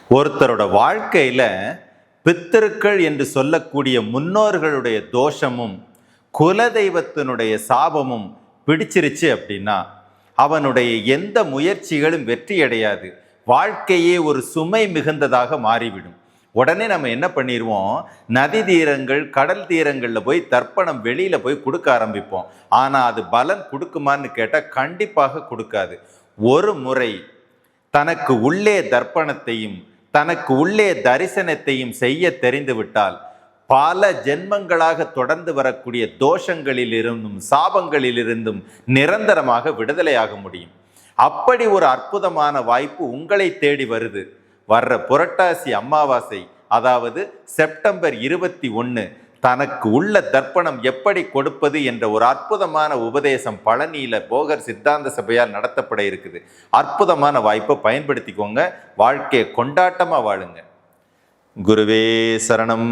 ஒருத்தரோட வாழ்க்கையில பித்திருக்கள் என்று சொல்லக்கூடிய முன்னோர்களுடைய தோஷமும் குலதெய்வத்தினுடைய சாபமும் பிடிச்சிருச்சு அப்படின்னா அவனுடைய எந்த முயற்சிகளும் வெற்றி அடையாது. வாழ்க்கையே ஒரு சுமை மிகுந்ததாக மாறிவிடும். உடனே நம்ம என்ன பண்ணிடுவோம், நதி தீரங்கள் கடல் தீரங்களில் போய் தர்ப்பணம் வெளியில் போய் கொடுக்க ஆரம்பிப்போம். ஆனால் அது பலன் கொடுக்குமான்னு கேட்டால் கண்டிப்பாக கொடுக்காது. ஒரு முறை தனக்கு உள்ளே தர்ப்பணத்தையும் தனக்கு உள்ளே தரிசனத்தையும் செய்ய தெரிந்துவிட்டால் பல ஜென்மங்களாக தொடர்ந்து வரக்கூடிய தோஷங்களிலிருந்தும் சாபங்களிலிருந்தும் நிரந்தரமாக விடுதலையாக முடியும். அப்படி ஒரு அற்புதமான வாய்ப்பு உங்களை தேடி வருது. வர்ற புரட்டாசி அமாவாசை, அதாவது செப்டம்பர் 21, தனக்கு உள்ள தர்ப்பணம் எப்படி கொடுப்பது என்ற ஒரு அற்புதமான உபதேசம் பழனியில போகர் சித்தாந்த சபையால் நடத்தப்பட இருக்குது. அற்புதமான வாய்ப்பை பயன்படுத்திக்கோங்க. வாழ்க்கையை கொண்டாட்டமா வாழுங்க. குருவே சரணம்.